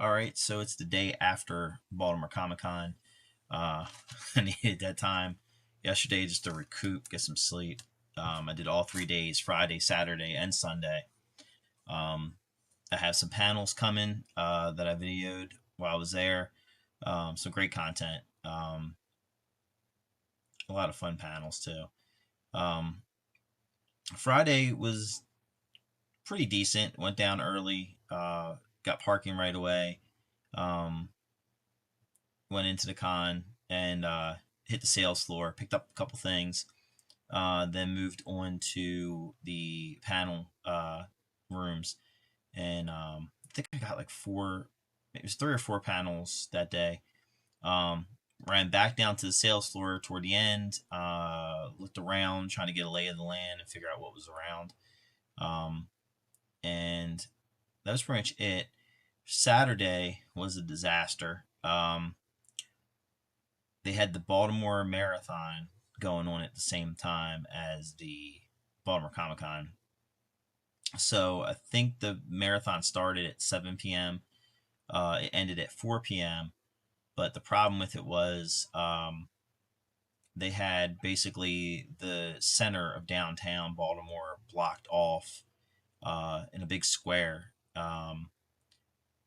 All right, so it's the day after Baltimore Comic Con. I needed that time yesterday just to recoup, get some sleep. I did all 3 days, Friday, Saturday, and Sunday. Um, I have some panels coming that I videoed while I was there. Some great content. A lot of fun panels too. Um, Friday was pretty decent. Went down early. Got parking right away. Um, Went into the con and hit the sales floor, picked up a couple things, then moved on to the panel rooms. And I think I got like four, it was three or four panels that day. Um, Ran back down to the sales floor toward the end, looked around, trying to get a lay of the land and figure out what was around. Um, and that was pretty much it. Saturday was a disaster. They had the Baltimore Marathon going on at the same time as the Baltimore Comic Con. So I think the marathon started at 7 p.m. It ended at 4 p.m. But the problem with it was they had basically the center of downtown Baltimore blocked off in a big square.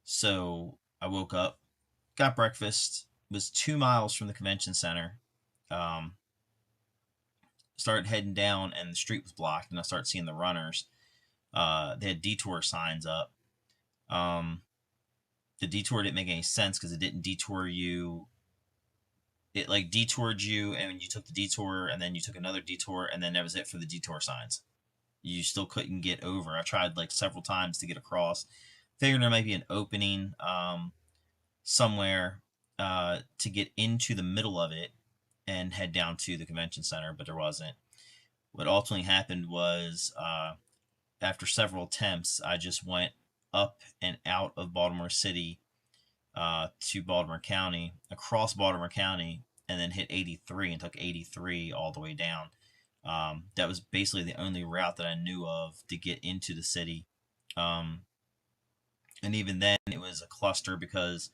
So I woke up, got breakfast, was 2 miles from the convention center. Um, Started heading down, and the street was blocked, and I started seeing the runners. They had detour signs up. Um, the detour didn't make any sense because it didn't detour you. It like detoured you, and you took the detour, and then you took another detour, and then that was it for the detour signs. You still couldn't get over. I tried like several times to get across. Figured there might be an opening somewhere to get into the middle of it and head down to the convention center, but there wasn't. What ultimately happened was after several attempts, I just went up and out of Baltimore City to Baltimore County, across Baltimore County, and then hit 83 and took 83 all the way down. That was basically the only route that I knew of to get into the city. Um, and even then, it was a cluster because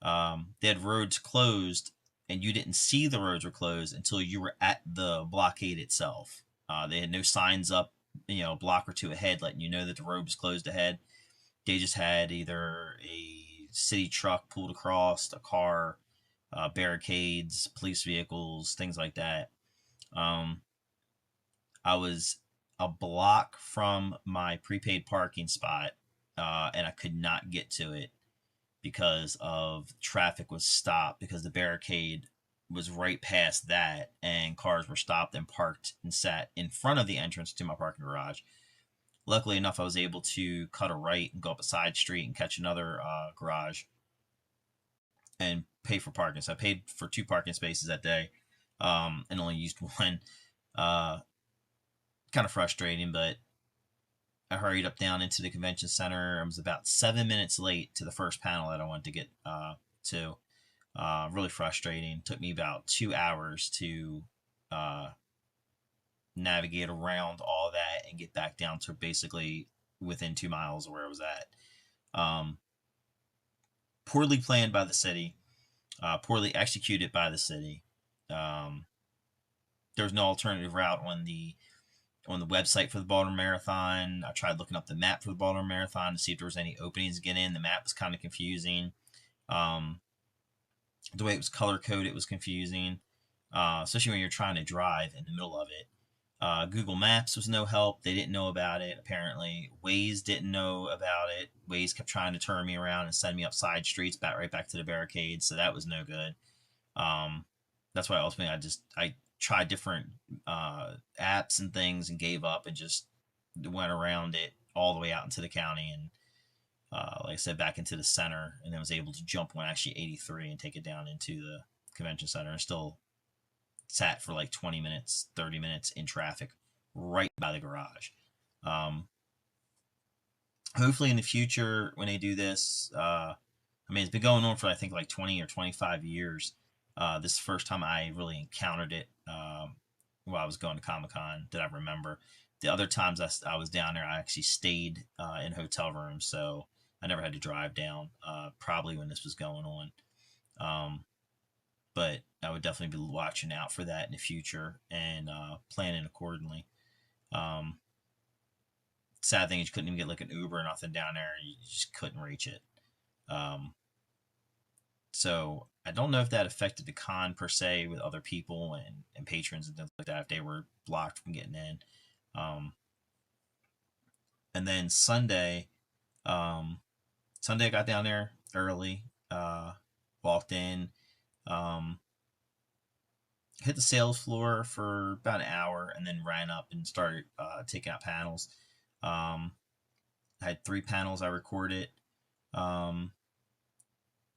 they had roads closed, and you didn't see the roads were closed until you were at the blockade itself. They had no signs up, a block or two ahead, letting you know that the road was closed ahead. They just had either a city truck pulled across, a car, barricades, police vehicles, things like that. Um, I was a block from my prepaid parking spot, and I could not get to it because of traffic was stopped because the barricade was right past that, and cars were stopped and parked and sat in front of the entrance to my parking garage. Luckily enough, I was able to cut a right and go up a side street and catch another garage and pay for parking. So I paid for two parking spaces that day, and only used one. Uh, Kind of frustrating, but I hurried up down into the convention center. I was about 7 minutes late to the first panel that I wanted to get to. Really frustrating. Took me about 2 hours to uh, navigate around all that and get back down to basically within 2 miles of where I was at. Um, Poorly planned by the city, poorly executed by the city. Um, there's no alternative route on the website for the Baltimore Marathon. I tried looking up the map for the Baltimore Marathon to see if there was any openings to get in. The map was kind of confusing. Um, the way it was color coded was confusing, especially when you're trying to drive in the middle of it. Google Maps was no help. They didn't know about it, apparently. Waze didn't know about it. Waze kept trying to turn me around and send me up side streets, right back to the barricades, so that was no good. Um, that's why ultimately I tried different apps and things and gave up and just went around it all the way out into the county and like I said, back into the center, and then was able to jump on actually 83 and take it down into the convention center, and still sat for like 20 minutes, 30 minutes in traffic right by the garage. Um, Hopefully in the future when they do this, I mean, it's been going on for I think like 20 or 25 years. This is the first time I really encountered it while I was going to Comic Con that I remember. The other times I was down there, I actually stayed in hotel rooms, so I never had to drive down, probably when this was going on. Um, but I would definitely be watching out for that in the future and planning accordingly. Um, Sad thing is you couldn't even get like an Uber or nothing down there. You just couldn't reach it. Um, so I don't know if that affected the con per se with other people and patrons and things like that if they were blocked from getting in. Um, and then um, Sunday I got down there early, walked in, um, hit the sales floor for about an hour, and then ran up and started taking out panels. Um, I had 3 panels I recorded, um,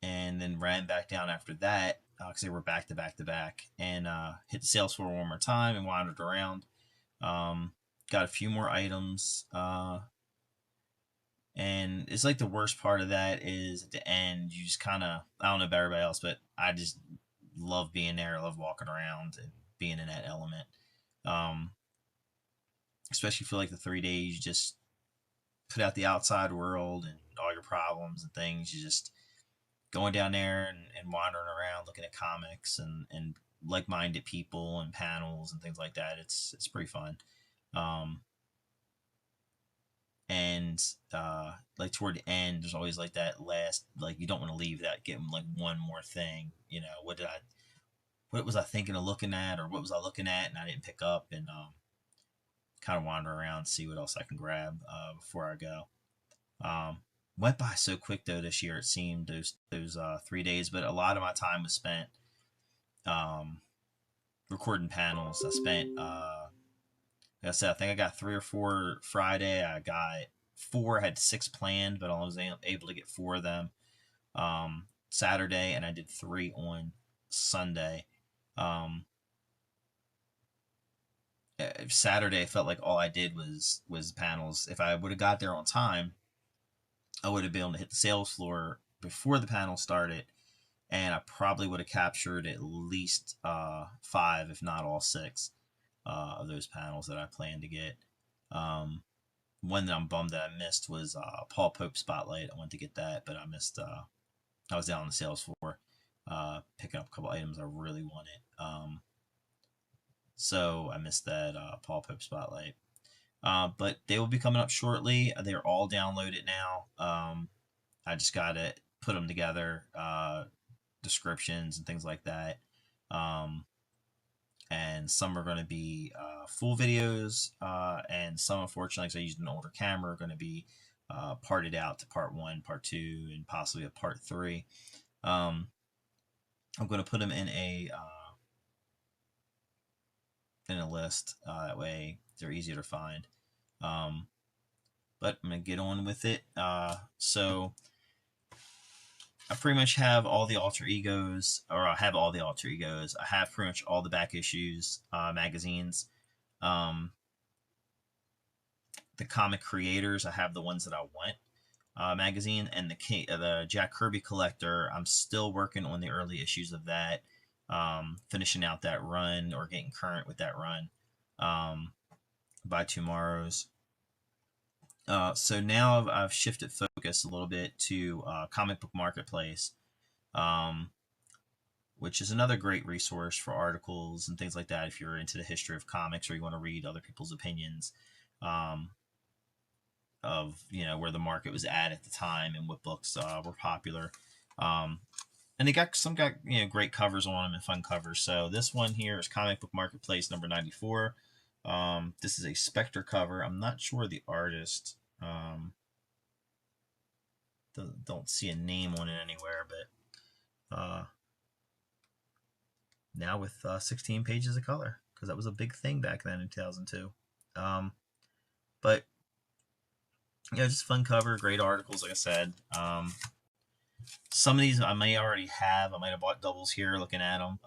and then ran back down after that because they were back to back to back, and hit the sales floor one more time and wandered around. Um, got a few more items, and it's like the worst part of that is at the end you just kind of, I don't know about everybody else, but I just love being there. I love walking around and being in that element. Um, Especially for like the 3 days, you just put out the outside world and all your problems and things. You just going down there and wandering around, looking at comics and like-minded people and panels and things like that. It's pretty fun. Um, and like toward the end, there's always like that last, like you don't want to leave that getting like one more thing. What was I thinking of looking at, or what was I looking at and I didn't pick up, and kind of wander around, see what else I can grab before I go. Um, Went by so quick though this year. It seemed those 3 days, but a lot of my time was spent um, recording panels. I spent, like I said, I think I got 3 or 4 Friday. I got 4. I had 6 planned, but I was able to get 4 of them Saturday, and I did 3 on Sunday. Um, Saturday, I felt like all I did was panels. If I would have got there on time, I would have been able to hit the sales floor before the panel started, and I probably would have captured at least 5, if not all 6, of those panels that I planned to get. Um, One that I'm bummed that I missed was Paul Pope Spotlight. I went to get that, but I missed. I was down on the sales floor picking up a couple items I really wanted. So I missed that Paul Pope Spotlight. But they will be coming up shortly. They're all downloaded now. I just got to put them together, descriptions and things like that. Um, and some are going to be full videos, and some, unfortunately, because I used an older camera, are going to be parted out to part 1, part 2, and possibly a part 3. I'm going to put them in a list. That way, they're easier to find. But I'm going to get on with it. So I pretty much have all the alter egos, or I have all the alter egos. I have pretty much all the back issues, magazines. Um, the comic creators, I have the ones that I want magazine, and the Jack Kirby collector. I'm still working on the early issues of that, finishing out that run or getting current with that run by tomorrow's. So now I've shifted focus a little bit to Comic Book Marketplace, um, which is another great resource for articles and things like that if you're into the history of comics or you want to read other people's opinions um, of where the market was at the time and what books were popular. Um, and they got great covers on them and fun covers. So this one here is Comic Book Marketplace number 94. This is a Spectre cover. I'm not sure the artist. Don't see a name on it anywhere, but now with 16 pages of color, because that was a big thing back then in 2002. But just fun cover, great articles, like I said. Some of these I may already have. I might have bought doubles here looking at them.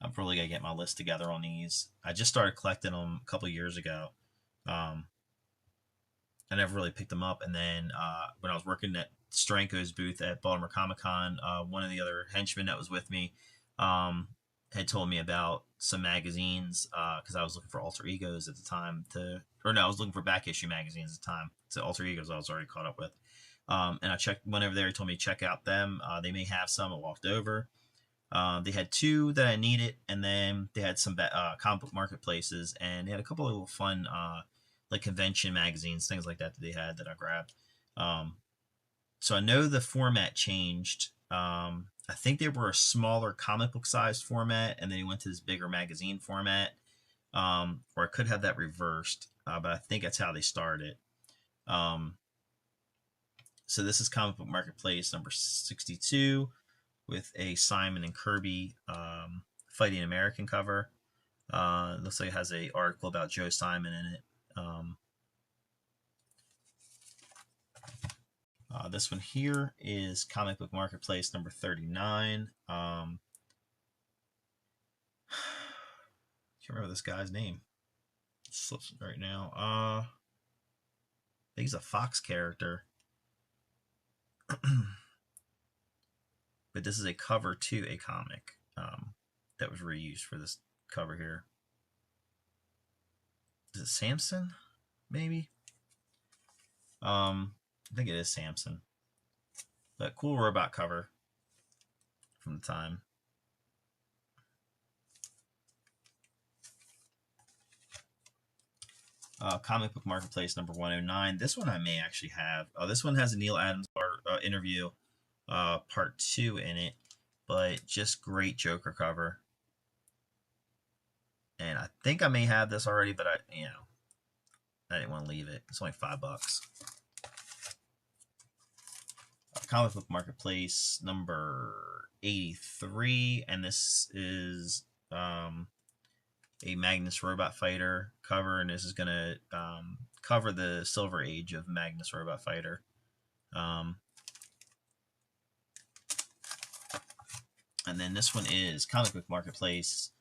I'm probably going to get my list together on these. I just started collecting them a couple years ago. I never really picked them up. And then when I was working at Stranko's booth at Baltimore Comic Con, one of the other henchmen that was with me had told me about some magazines because I was looking for alter egos at the time I was looking for back issue magazines at the time. to Alter Egos I was already caught up with. And I went over there. He told me to check out them. They may have some. I walked over. They had two that I needed, and then they had some comic book marketplaces, and they had a couple of little fun like convention magazines, things like that they had that I grabbed. Um, so I know the format changed. I think they were a smaller comic book sized format, and then he went to this bigger magazine format. Or I could have that reversed, but I think that's how they started. Um, so this is Comic Book Marketplace number 62 with a Simon and Kirby Fighting American cover. Looks like it has a article about Joe Simon in it. This one here is Comic Book Marketplace number 39. Can't remember this guy's name. It slips right now. I think he's a Fox character. But this is a cover to a comic that was reused for this cover here. Is it Samson? Maybe? I think it is Samson. But cool robot cover from the time. Comic Book Marketplace number 109. This one I may actually have. This one has a Neil Adams interview part 2 in it, but just great Joker cover. And I think I may have this already, but I didn't want to leave it. It's only $5. Comic Book Marketplace number 83, and this is a Magnus Robot Fighter cover, and this is going to cover the Silver Age of Magnus Robot Fighter. And then this one is Comic Book Marketplace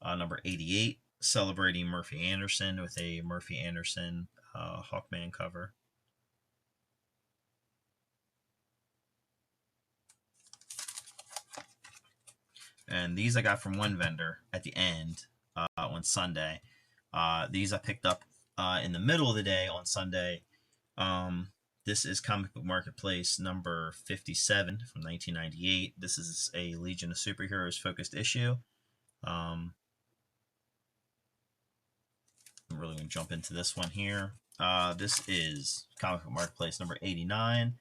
number 88, celebrating Murphy Anderson with a Murphy Anderson Hawkman cover. And these I got from one vendor at the end on Sunday. These I picked up in the middle of the day on Sunday. This is Comic Book Marketplace number 57 from 1998. This is a Legion of Superheroes focused issue. I'm really going to jump into this one here. This is Comic Book Marketplace number 89,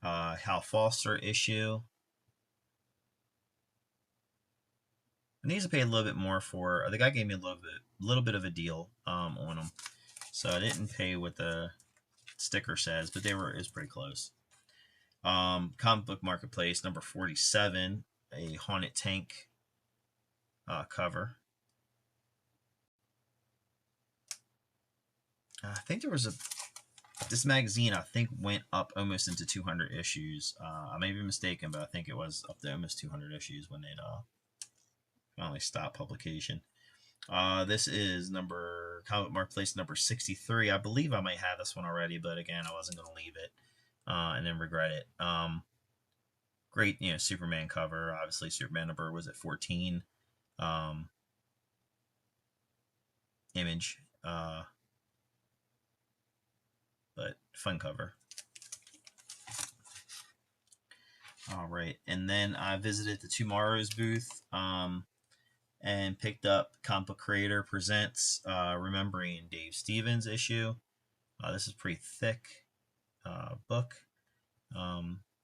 Hal Foster issue. And these I paid a little bit more for. The guy gave me a little bit of a deal on them, so I didn't pay what the sticker says, but it's pretty close. Comic Book Marketplace number 47, a Haunted Tank cover. I think there was this magazine I think went up almost into 200 issues. I may be mistaken, but I think it was up to almost 200 issues when it finally stopped publication. This is Comic Marketplace number 63. I believe I might have this one already, but again, I wasn't going to leave it and then regret it. Great, Superman cover. Obviously, Superman number was at 14. Image, but fun cover. All right, and then I visited the Tomorrow's booth. And picked up Comic Book Creator Presents Remembering Dave Stevens issue. This is a pretty thick book. I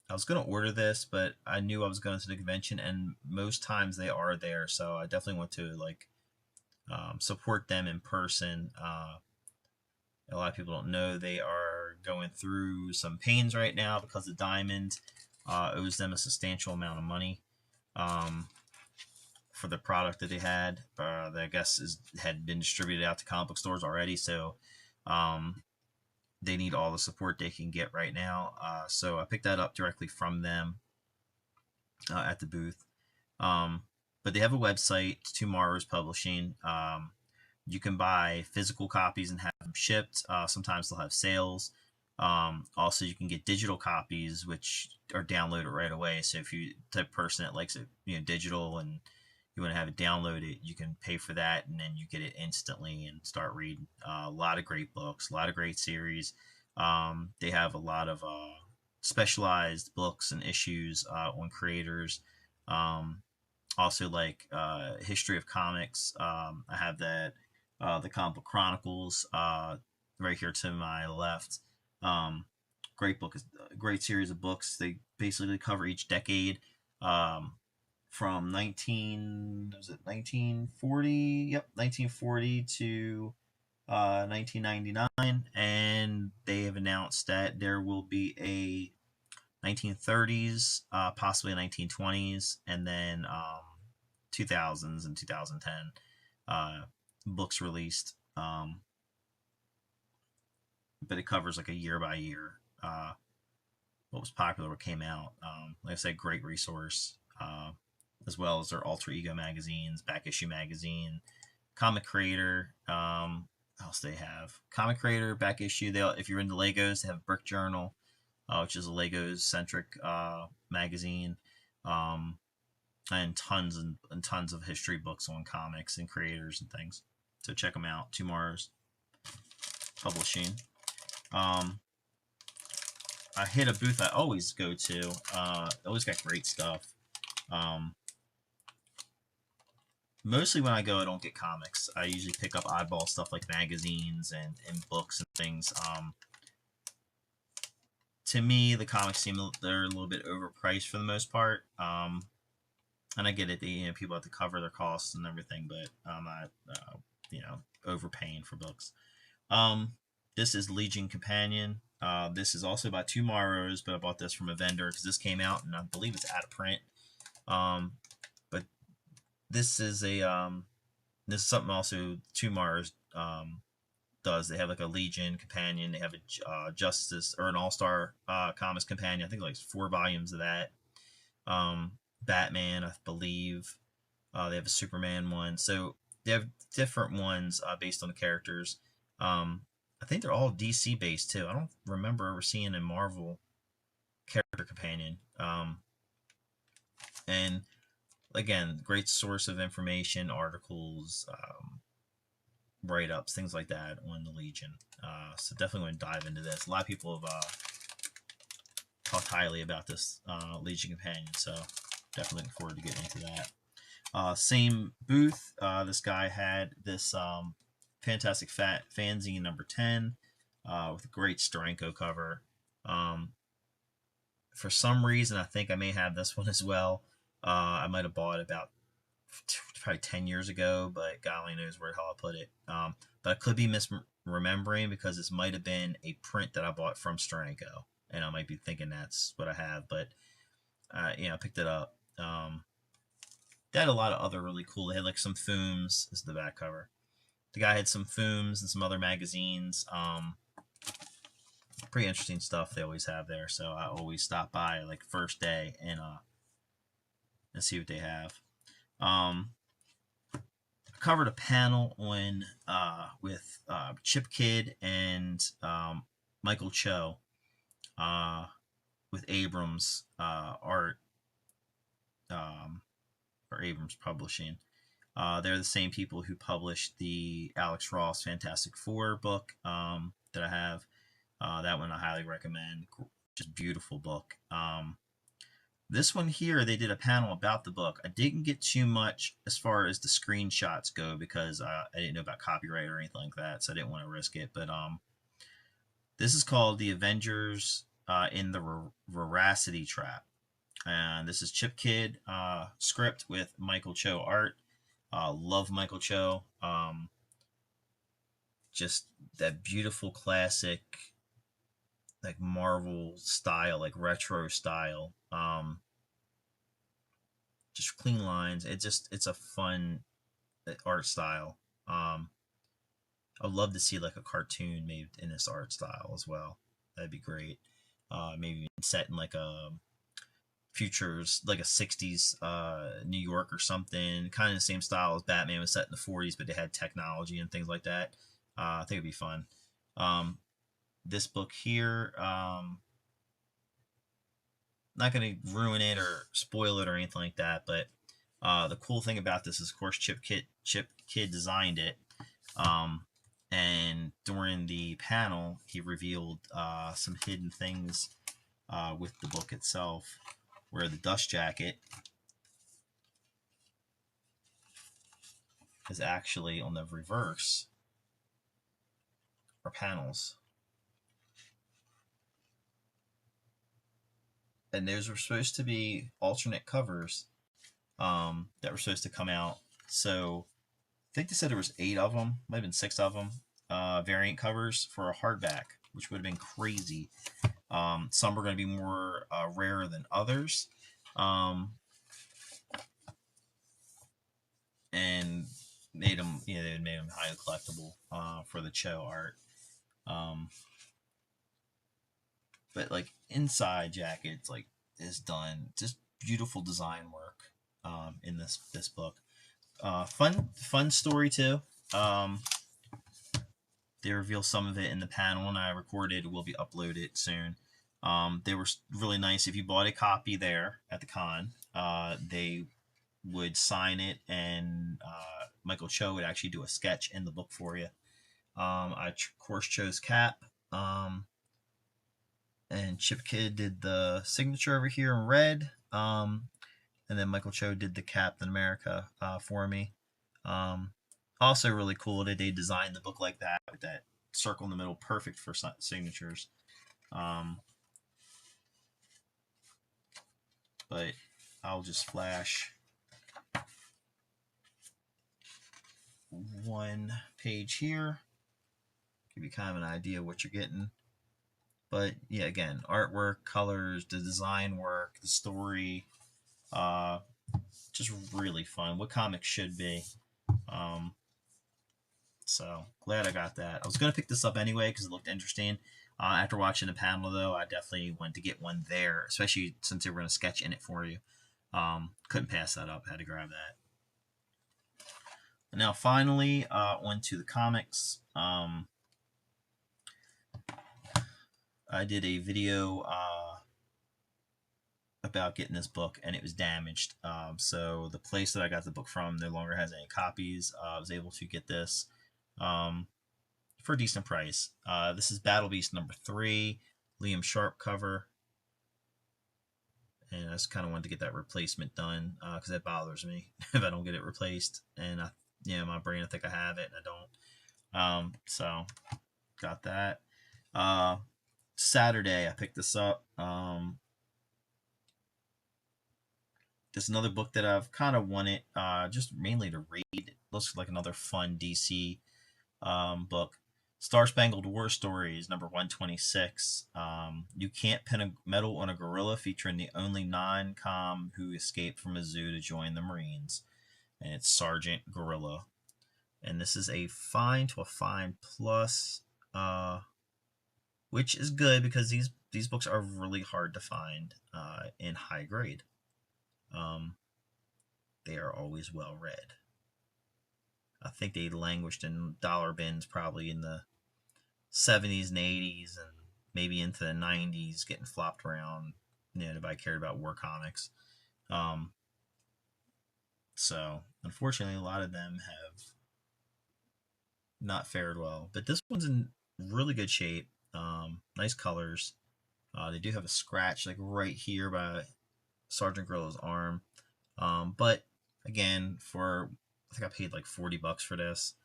was going to order this, but I knew I was going to the convention, and most times they are there, so I definitely want to support them in person. A lot of people don't know they are going through some pains right now because the Diamond owes them a substantial amount of money. For the product that they had, that I guess had been distributed out to comic book stores already. So they need all the support they can get right now. So I picked that up directly from them at the booth. But they have a website, Tomorrow's Publishing. You can buy physical copies and have them shipped. Sometimes they'll have sales. Also, you can get digital copies, which are downloaded right away. So if you're the type of person that likes it, digital, and you want to have it downloaded, you can pay for that, and then you get it instantly and start reading. A lot of great books, a lot of great series. They have a lot of specialized books and issues on creators. Um, Also, like history of comics. I have that the Comic Book Chronicles right here to my left. Um, Great book, great series of books. They basically cover each decade. Um, from 19 was it 1940, yep, 1940 to 1999, and they have announced that there will be a 1930s, possibly 1920s, and then 2000s and 2010 uh, books released. But it covers like a year by year what was popular, what came out. Like I said, great resource, as well as their alter ego magazines, back issue magazine, comic creator. What else they have? Comic creator, back issue. They, if you're into Legos, they have Brick Journal, which is a Legos centric magazine, um, and tons of history books on comics and creators and things. So check them out. Tomorrow's Publishing. Um, I hit a booth I always go to. Always got great stuff. Um, Mostly when I go, I don't get comics. I usually pick up oddball stuff like magazines and books and things. To me, the comics seem they're a little bit overpriced for the most part. And I get it, people have to cover their costs and everything, but I'm not, overpaying for books. Um, this is Legion Companion. This is also by Tomorrow's, but I bought this from a vendor because this came out and I believe it's out of print. Um, but this is this is something also Tomorrow's does. They have like a Legion Companion. They have a Justice or an All Star Comics Companion. I think like 4 volumes of that. Batman, I believe. They have a Superman one. So they have different ones based on the characters. I think they're all DC based too. I don't remember ever seeing a Marvel character companion. And again, great source of information, articles, write ups, things like that on the Legion. So definitely want to dive into this. A lot of people have talked highly about this Legion companion, so definitely looking forward to getting into that. Same booth, this guy had this Fantastic Fat fanzine number 10 with a great Steranko cover. For some reason, I think I may have this one as well. I might have bought it about probably 10 years ago, but God only knows where the hell I put it. But I could be misremembering because this might have been a print that I bought from Steranko, and I might be thinking that's what I have, but I picked it up. They had a lot of other really cool. They had like some Fooms. This is the back cover. The guy had some Fooms and some other magazines. Pretty interesting stuff they always have there. So I always stop by like first day and see what they have. I covered a panel on with Chip Kidd and Michael Cho with Abrams art or Abrams Publishing. They're the same people who published the Alex Ross Fantastic Four book that I have. That one I highly recommend. Just beautiful book. This one here, they did a panel about the book. I didn't get too much as far as the screenshots go because I didn't know about copyright or anything like that, so I didn't want to risk it. But this is called The Avengers in the Veracity Trap. And this is Chip Kidd script with Michael Cho art. Love Michael Cho. Just that beautiful classic, like Marvel style, like retro style. Just clean lines. It's a fun art style. I'd love to see like a cartoon made in this art style as well. That'd be great. Maybe set in like a futures, like a 60s New York or something, kind of the same style as Batman was set in the 40s, but they had technology and things like that. I think it'd be fun. This book here, not going to ruin it or spoil it or anything like that, but the cool thing about this is, of course, Chip Kidd designed it. And during the panel, he revealed some hidden things with the book itself, where the dust jacket is actually on the reverse or panels. And those were supposed to be alternate covers that were supposed to come out. So I think they said there was 8 of them, might have been 6 of them, variant covers for a hardback, which would have been crazy. Some are going to be more rare than others. And made them, they made them highly collectible for the Cho art. But like inside jackets, like is done just beautiful design work in this book. Fun story too. They reveal some of it in the panel, and I recorded. It will be uploaded soon. They were really nice. If you bought a copy there at the con, they would sign it, and Michael Cho would actually do a sketch in the book for you. I of course chose Cap, and Chip Kid did the signature over here in red, and then Michael Cho did the Captain America for me. Also really cool that they designed the book like that with that circle in the middle, perfect for signatures. But I'll just flash one page here, give you kind of an idea of what you're getting. But yeah, again, artwork, colors, the design work, the story, just really fun. What comics should be. So glad I got that. I was gonna pick this up anyway because it looked interesting. After watching the panel, though, I definitely went to get one there, especially since they were gonna sketch in it for you. Couldn't pass that up. Had to grab that. And now finally, on to the comics. I did a video about getting this book, and it was damaged. So the place that I got the book from no longer has any copies. I was able to get this for a decent price. This is Battle Beast number 3, Liam Sharp cover. And I just kind of wanted to get that replacement done because that bothers me if I don't get it replaced. And my brain, I think I have it, and I don't. So got that. Saturday, I picked this up. There's another book that I've kind of wanted, just mainly to read. It looks like another fun DC book. Star Spangled War Stories, number 126. You Can't Pin a Medal on a Gorilla, featuring the only non-com who escaped from a zoo to join the Marines. And it's Sergeant Gorilla. And this is a fine to a fine plus, which is good because these books are really hard to find in high grade. They are always well read. I think they languished in dollar bins probably in the 70s and 80s and maybe into the 90s, getting flopped around. Nobody cared about war comics. So unfortunately, a lot of them have not fared well. But this one's in really good shape. Nice colors. They do have a scratch like right here by Sergeant Gorilla's arm. But again, I think I paid like $40 for this.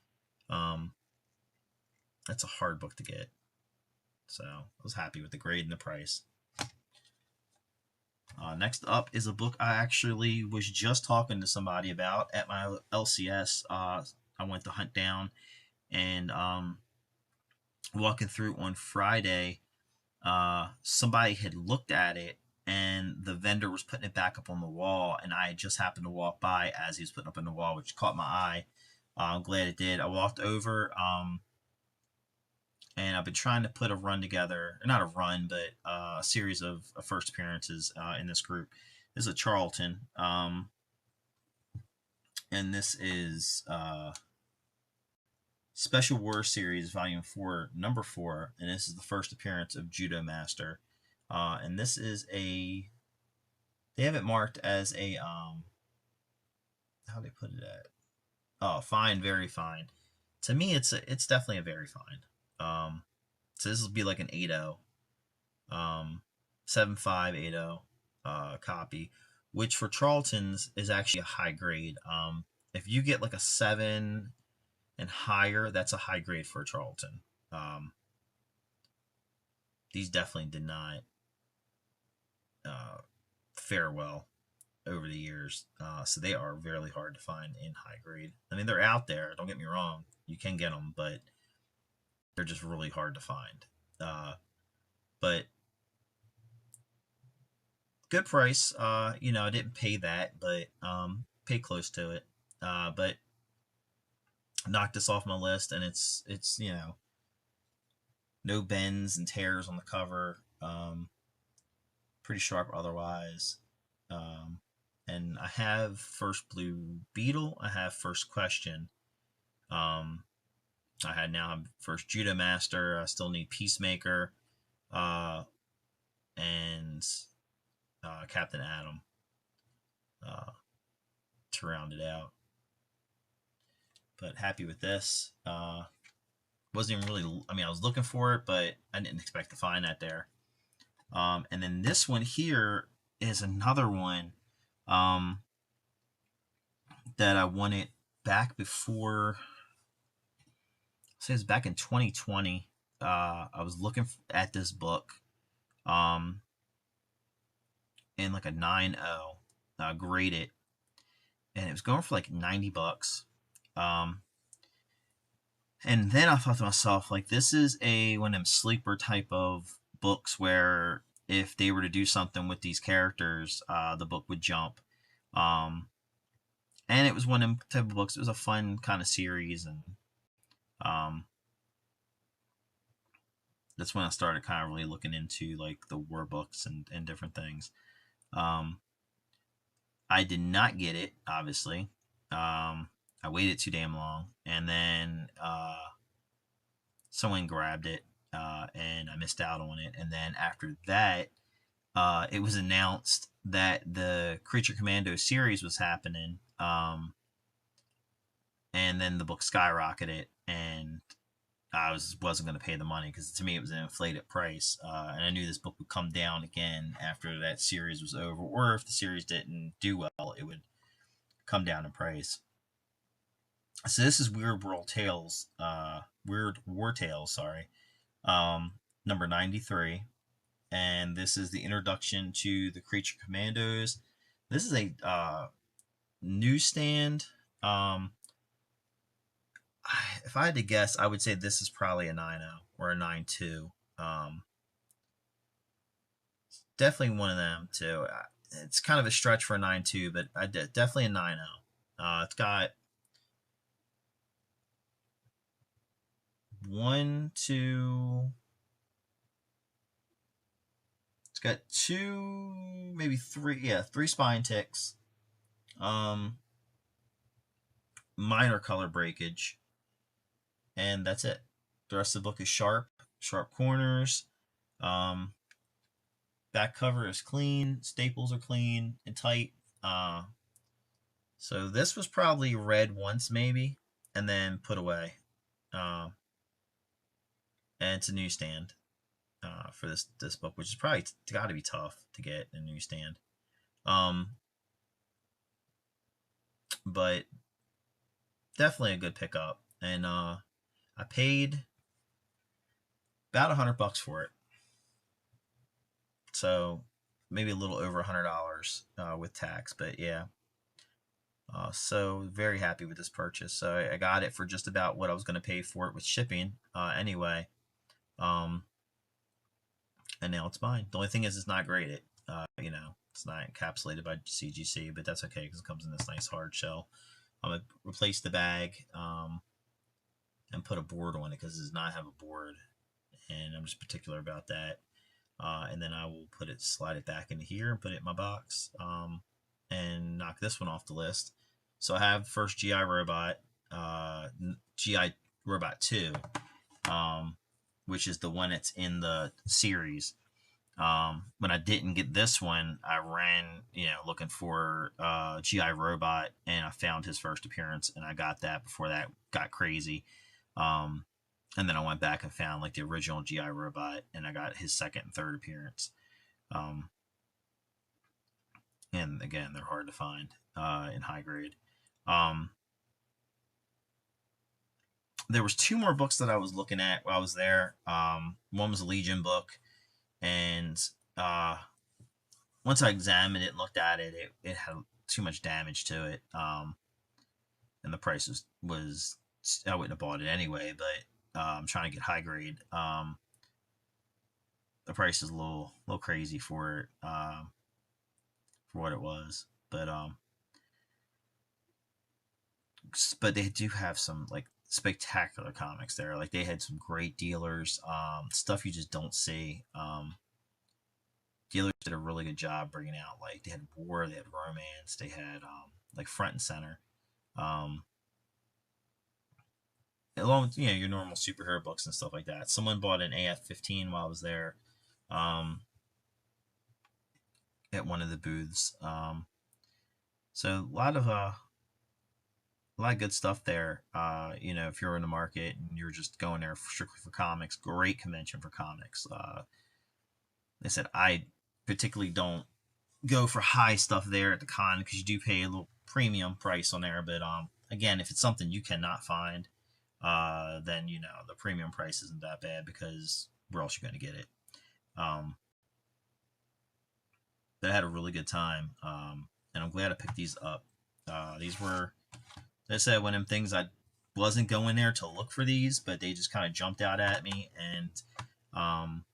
That's a hard book to get. So I was happy with the grade and the price. Next up is a book I actually was just talking to somebody about at my LCS. I went to hunt down, and walking through on Friday, somebody had looked at it, and the vendor was putting it back up on the wall, and I just happened to walk by as he was putting it up on the wall, which caught my eye. I'm glad it did. I walked over, and I've been trying to put a run together, not a run, but a series of first appearances in this group. This is a Charlton, and this is Special War Series Volume 4, Number 4, and this is the first appearance of Judo Master. And this is they have it marked as how do they put it at? Oh, fine, very fine. To me, it's definitely a very fine. So this will be like an 8.0, 7.5, 8.0 copy, which for Charlton's is actually a high grade. If you get like a 7 and higher, that's a high grade for a Charlton. Um, these definitely did not uh, fare well over the years. So they are really hard to find in high grade. I mean, they're out there. Don't get me wrong. You can get them, but they're just really hard to find. But good price. I didn't pay that, but paid close to it. But knocked this off my list, and it's no bends and tears on the cover. Pretty sharp otherwise. Um, and I have First Blue Beetle. I have First Question. Um, I had now First Judo Master. I still need Peacemaker, uh, and Captain Atom uh, to round it out. But happy with this. Wasn't even really. I mean, I was looking for it, but I didn't expect to find that there. And then this one here is another one um, that I wanted back before. Say it's back in 2020. I was looking at this book, um, in like a 9.0, graded, and it was going for like $90. Um, and then I thought to myself, like, this is one of them sleeper type of books where if they were to do something with these characters, the book would jump. Um, and it was one of them type of books. It was a fun kind of series, and um, that's when I started kind of really looking into like the war books and different things. Um, I did not get it, obviously. I waited too damn long, and then someone grabbed it, and I missed out on it. And then after that, it was announced that the Creature Commando series was happening, and then the book skyrocketed, and wasn't going to pay the money because to me it was an inflated price, and I knew this book would come down again after that series was over, or if the series didn't do well, it would come down in price. So this is Weird War Tales, sorry, number 93, and this is the introduction to the Creature Commandos. This is a newsstand. Um, if I had to guess, I would say this is probably a 9.0 or a 9.2. Definitely one of them too. It's kind of a stretch for a 9.2, but definitely a 9.0. It's got one, two. It's got two, maybe three. Yeah, three spine ticks. Minor color breakage, and that's it. The rest of the book is sharp corners. Um, Back cover is clean. Staples are clean and tight. So this was probably read once, maybe, and then put away. Uh, and it's a newsstand for this book, which is probably got to be tough to get in a newsstand. Um, but definitely a good pickup, and I paid about $100 for it, so maybe a little over $100 with tax. But yeah, so very happy with this purchase. So I got it for just about what I was going to pay for it with shipping anyway. Um, and now it's mine. The only thing is it's not graded. It's not encapsulated by CGC, but that's okay because it comes in this nice hard shell. I'm going to replace the bag and put a board on it because it does not have a board, and I'm just particular about that. And then I will slide it back into here and put it in my box, and knock this one off the list. So I have first GI Robot, GI Robot 2, which is the one that's in the series. When I didn't get this one, I ran, looking for GI Robot, and I found his first appearance, and I got that before that got crazy. Um, and then I went back and found like the original GI Robot, and I got his second and third appearance. Um, and again, they're hard to find in high grade. Um, there was two more books that I was looking at while I was there. One was a Legion book, and uh, once I examined it and looked at it, it had too much damage to it. And the price was I wouldn't have bought it anyway, but I'm trying to get high grade. The price is a little crazy for it, for what it was. But they do have some like spectacular comics there. Like they had some great dealers, stuff you just don't see. Dealers did a really good job bringing out, like they had war, they had romance, they had like front and center. Um, Along with your normal superhero books and stuff like that. Someone bought an AF-15 while I was there, um, at one of the booths. So a lot of good stuff there. If you're in the market and you're just going there strictly for comics, great convention for comics. They said I particularly don't go for high stuff there at the con because you do pay a little premium price on there. But again, if it's something you cannot find, then the premium price isn't that bad because where else you're going to get it. But I had a really good time, and I'm glad I picked these up. These were, as I said, one of them things I wasn't going there to look for these, but they just kind of jumped out at me, and um,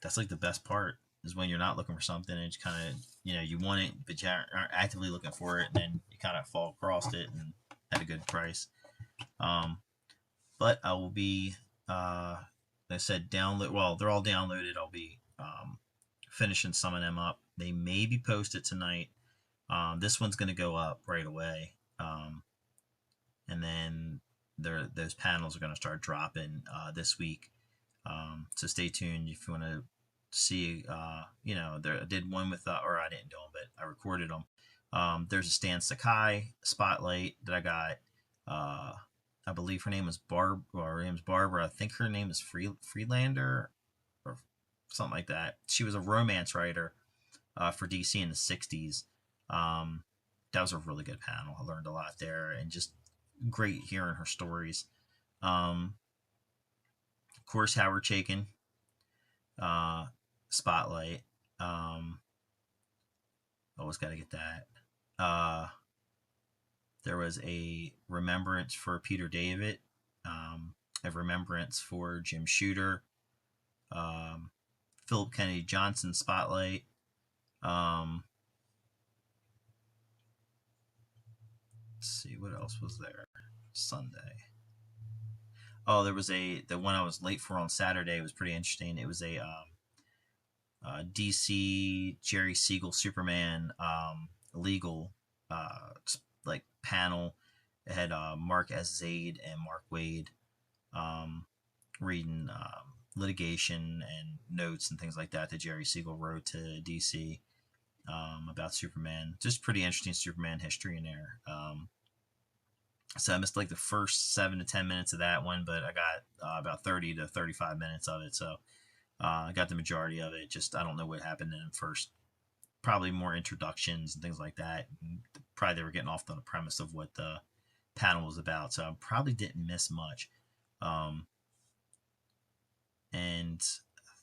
that's like the best part is when you're not looking for something and it's kind of you want it, but you aren't actively looking for it, and then you kind of fall across it and at a good price. Um, but I will be, like I said, download. Well, they're all downloaded. I'll be finishing some of them up. They may be posted tonight. This one's going to go up right away, and then those panels are going to start dropping this week. So stay tuned if you want to see. I did one with, or I didn't do them, but I recorded them. There's a Stan Sakai spotlight that I got. I believe her name is her name's Barbara. I think her name is Freelander or something like that. She was a romance writer for DC in the '60s. That was a really good panel. I learned a lot there, and just great hearing her stories. Of course, Howard Chaykin, uh, Spotlight. Always got to get that. There was a remembrance for Peter David, a remembrance for Jim Shooter, um, Philip Kennedy Johnson Spotlight. Let's see what else was there. Sunday. Oh, there was the one I was late for on Saturday was pretty interesting. It was a DC Jerry Siegel Superman legal like panel. It had Mark S. Zaid and Mark Wade um, reading litigation and notes and things like that Jerry Siegel wrote to DC about Superman. Just pretty interesting Superman history in there. So I missed like the first 7 to 10 minutes of that one, but I got about 30 to 35 minutes of it. So I got the majority of it. Just I don't know what happened in the first. Probably more introductions and things like that. Probably they were getting off on the premise of what the panel was about, so I probably didn't miss much. And I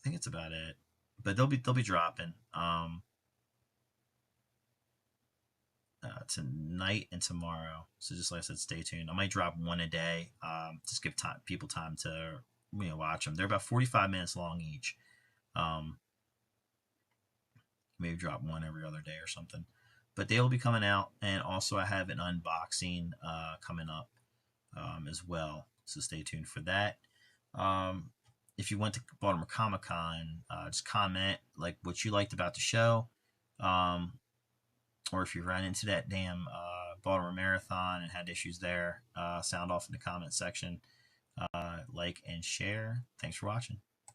think it's about it. But they'll be dropping tonight and tomorrow. So just like I said, stay tuned. I might drop one a day. Just give people time to watch them. They're about 45 minutes long each. Maybe drop one every other day or something. But they'll be coming out, and also I have an unboxing coming up as well. So stay tuned for that. If you went to Baltimore Comic Con, just comment like what you liked about the show, or if you ran into that damn Baltimore Marathon and had issues there, sound off in the comment section. Like and share. Thanks for watching.